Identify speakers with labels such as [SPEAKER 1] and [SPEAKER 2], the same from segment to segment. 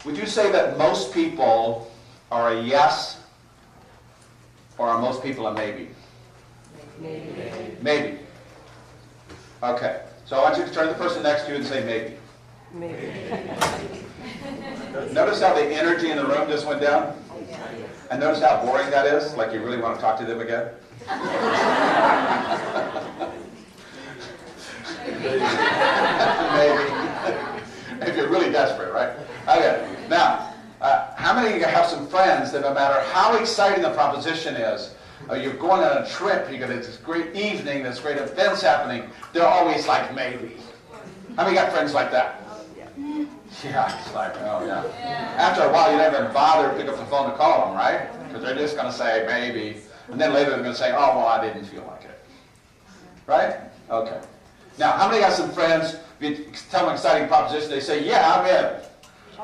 [SPEAKER 1] Would you say that most people are a yes, or are most people a maybe?
[SPEAKER 2] Maybe.
[SPEAKER 1] Maybe. Okay. So I want you to turn to the person next to you and say maybe.
[SPEAKER 2] Maybe.
[SPEAKER 1] Notice how the energy in the room just went down? And notice how boring that is? Like you really want to talk to them again? Maybe. If you're really desperate, right? Okay. Now, how many of you have some friends that no matter how exciting the proposition is, you're going on a trip, you got this great evening, there's great events happening, they're always like, maybe. How many got friends like that? Yeah, it's like, oh yeah. After a while, you don't even bother to pick up the phone to call them, right? Because they're just going to say, maybe. And then later they're going to say, oh, well, I didn't feel like it. Right? Okay. Now, how many got some friends, if you tell them an exciting proposition, they say, yeah, I'm in.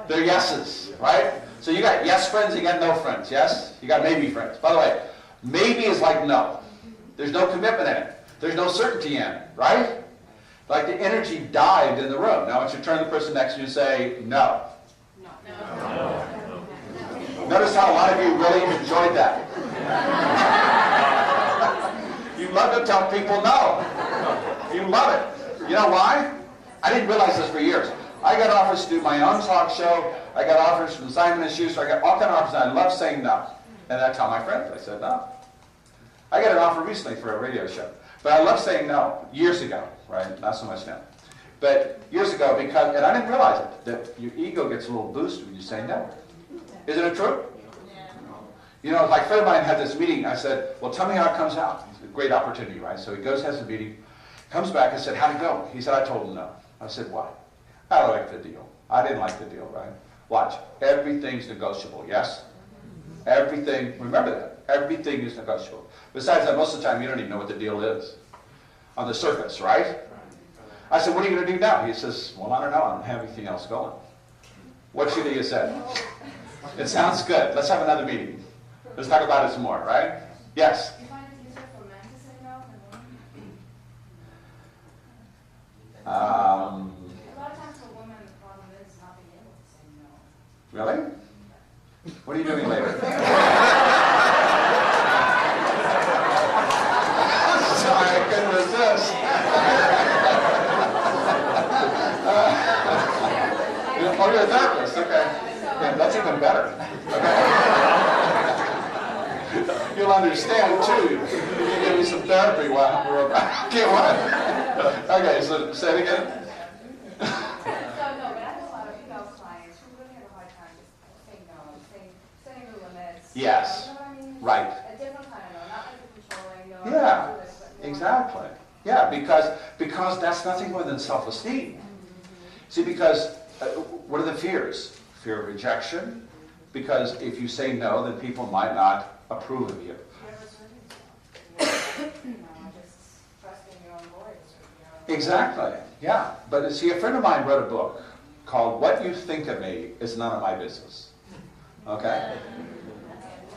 [SPEAKER 1] They're yeses, right? So you got yes friends, you got no friends, yes? You got maybe friends. By the way, maybe is like no. There's no commitment in it. There's no certainty in it, right? Like the energy died in the room. Now I want you to turn to the person next to you and say, no.
[SPEAKER 3] No.
[SPEAKER 1] Notice how a lot of you really enjoyed that. You love to tell people no. You love it. You know why? I didn't realize this for years. I got offers to do my own talk show. I got offers from Simon & Schuster. I got all kind of offers, and I love saying no. And I tell my friends, I said no. I got an offer recently for a radio show. But I love saying no, years ago, right? Not so much now. But years ago, because, and I didn't realize it, that your ego gets a little boosted when you say no. Isn't it true? You know, like a friend of mine had this meeting. I said, well, tell me how it comes out. It's a great opportunity, right? So he goes, has the meeting, comes back and said, how'd it go? He said, I told him no. I said, why? I don't like the deal. I didn't like the deal, right? Watch. Everything's negotiable, yes? Everything, remember that. Everything is negotiable. Besides that, most of the time, you don't even know what the deal is on the surface, right? I said, what are you going to do now? He says, well, I don't know. I don't have anything else going. What should he have said? It sounds good. Let's have another meeting. Let's talk about it some more, right? Yes?
[SPEAKER 3] Do you find it easier for men to say no than women?
[SPEAKER 1] Um,
[SPEAKER 3] A lot of times for women, the problem is not being able to say no.
[SPEAKER 1] really? What are you doing later? Sorry, I couldn't resist. Oh, you're a therapist, okay. Yeah, that's even better. Okay. You'll understand, too. You give me some therapy while we're about. Okay, what? Okay, so say it again.
[SPEAKER 3] So no, but I have a lot of clients who really have a hard time just saying no, setting the limits.
[SPEAKER 1] Yes.
[SPEAKER 3] You know what I mean?
[SPEAKER 1] Right.
[SPEAKER 3] A different kind of no, not like the controlling no.
[SPEAKER 1] Yeah,
[SPEAKER 3] do this, but more
[SPEAKER 1] exactly. Yeah, because that's nothing more than self-esteem. See, because what are the fears? Fear of rejection. Because if you say no, then people might not approve of you.
[SPEAKER 3] just trusting your own voice.
[SPEAKER 1] Exactly. Yeah. But see, a friend of mine wrote a book called "What You Think of Me Is None of My Business." Okay.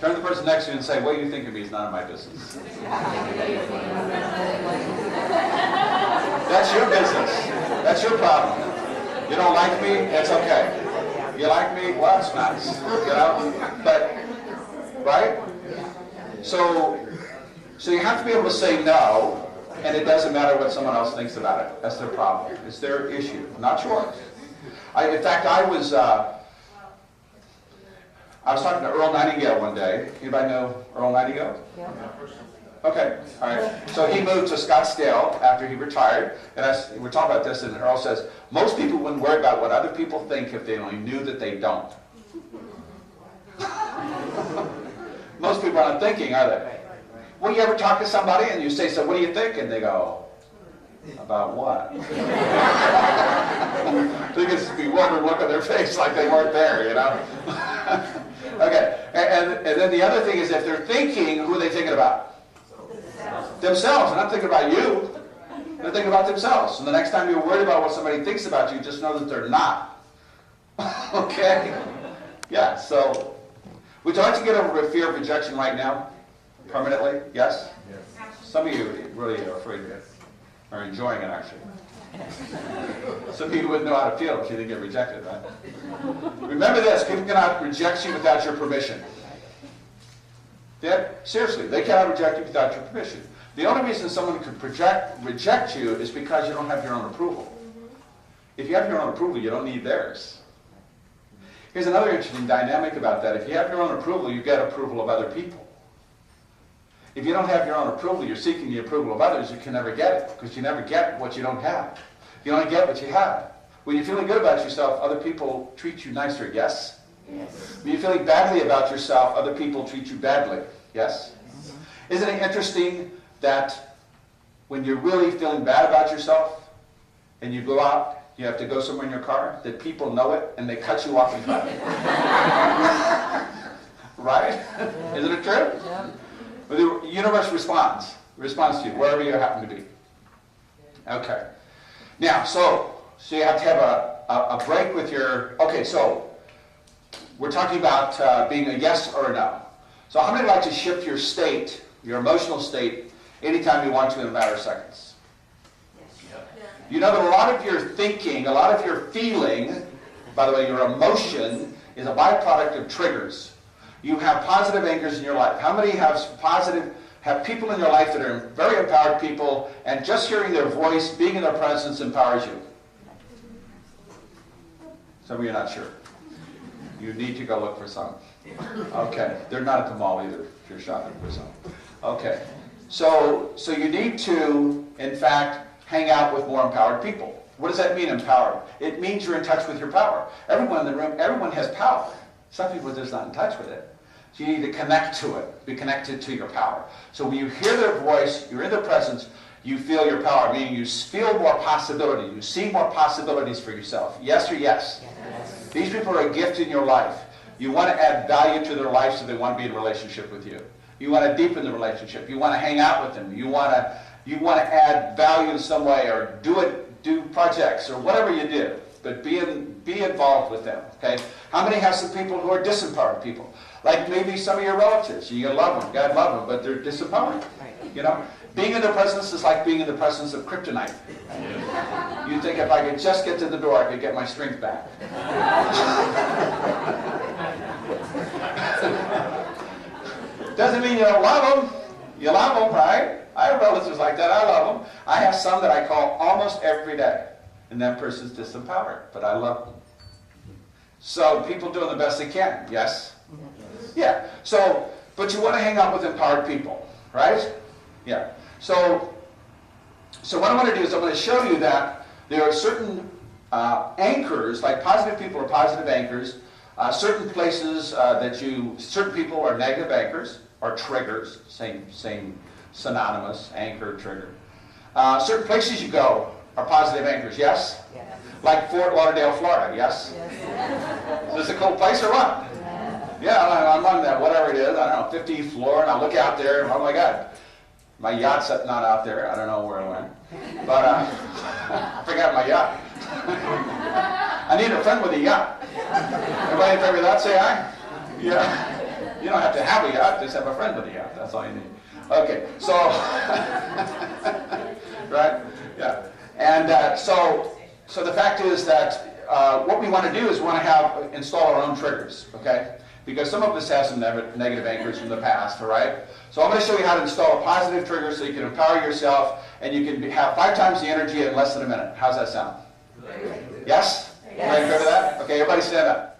[SPEAKER 1] Turn to the person next to you and say, what you think of me is none of my business. That's your business. That's your problem. You don't like me? That's okay. You like me? Well, that's nice. You know? But, right? So you have to be able to say no, and it doesn't matter what someone else thinks about it. That's their problem. It's their issue, not yours. In fact, I was talking to Earl Nightingale one day. Anybody know Earl Nightingale?
[SPEAKER 2] Yeah.
[SPEAKER 1] Okay, all right. So he moved to Scottsdale after he retired, and we're talking about this, and Earl says, most people wouldn't worry about what other people think if they only knew that they don't. Most people aren't thinking, are they? Well, you ever talk to somebody and you say, so what do you think? And they go, about what? So you get this bewildered look on their face like they weren't there, you know? Okay, and then the other thing is if they're thinking, who are they thinking about? Themselves. They're not thinking about you. They're thinking about themselves. And the next time you're worried about what somebody thinks about you, just know that they're not. Okay? Yeah, so would you like to get over a fear of rejection right now? Permanently? Yes?
[SPEAKER 4] Yes.
[SPEAKER 1] Some of you really are afraid of it. Are enjoying it, actually. Some people wouldn't know how to feel if you didn't get rejected, right? Remember this, people cannot reject you without your permission. Seriously, they cannot reject you without your permission. The only reason someone could reject you is because you don't have your own approval. If you have your own approval, you don't need theirs. Here's another interesting dynamic about that. If you have your own approval, you get approval of other people. If you don't have your own approval, you're seeking the approval of others, you can never get it, because you never get what you don't have. You only get what you have. When you're feeling good about yourself, other people treat you nicer, yes?
[SPEAKER 2] Yes.
[SPEAKER 1] When you're feeling badly about yourself, other people treat you badly, yes? Isn't it interesting that when you're really feeling bad about yourself, and you go out, you have to go somewhere in your car, that people know it, and they cut you off in traffic? Right? Isn't it true?
[SPEAKER 2] Yeah.
[SPEAKER 1] The universe responds to you, wherever you happen to be. Okay. Now, so you have to have a break with your, okay, so we're talking about being a yes or a no. So how many like to shift your state, your emotional state, anytime you want to in a matter of seconds? You know that a lot of your thinking, a lot of your feeling, by the way, your emotion is a byproduct of triggers. You have positive anchors in your life. How many have people in your life that are very empowered people, and just hearing their voice, being in their presence empowers you? Some of you are not sure. You need to go look for some. Okay, they're not at the mall either, if you're shopping for some. Okay, so you need to, in fact, hang out with more empowered people. What does that mean, empowered? It means you're in touch with your power. Everyone in the room, everyone has power. Some people are just not in touch with it. So you need to connect to it, be connected to your power. So when you hear their voice, you're in their presence, you feel your power, meaning you feel more possibility, you see more possibilities for yourself. Yes or yes? Yes. These people are a gift in your life. You want to add value to their life, so they want to be in a relationship with you. You want to deepen the relationship. You want to hang out with them. You want to add value in some way, or do projects, or whatever you do. But be involved with them, okay? How many have some people who are disempowered people? Like maybe some of your relatives. You love them, God love them, but they're disempowered. You know? Being in their presence is like being in the presence of kryptonite. You think if I could just get to the door, I could get my strength back. Doesn't mean you don't love them. You love them, right? I have relatives like that. I love them. I have some that I call almost every day. And that person's disempowered, but I love them. So people doing the best they can, yes? Yeah. So, but you want to hang out with empowered people, right? Yeah. So what I'm going to do is I'm going to show you that there are certain anchors, like positive people are positive anchors. Certain places certain people are negative anchors, or triggers, same synonymous, anchor, trigger. Certain places you go are positive anchors, yes?
[SPEAKER 2] Yes.
[SPEAKER 1] Like Fort Lauderdale, Florida, yes?
[SPEAKER 2] Yes.
[SPEAKER 1] Is this a cool place or what? Yeah, I'm on that, whatever it is, I don't know, 50th floor, and I look out there, and oh my God, my yacht's not out there, I don't know where it went. But I forgot my yacht. I need a friend with a yacht. Everybody in favor of that, say aye? Yeah. You don't have to have a yacht, just have a friend with a yacht, that's all you need. Okay, so, right? Yeah. And so the fact is that what we want to do is we want to install our own triggers, okay? Because some of us have some negative anchors from the past, all right? So I'm going to show you how to install a positive trigger so you can empower yourself and you can have 5 times the energy in less than a minute. How's that sound? Yes?
[SPEAKER 2] Yes.
[SPEAKER 1] Ready to go to that? Okay, everybody stand up.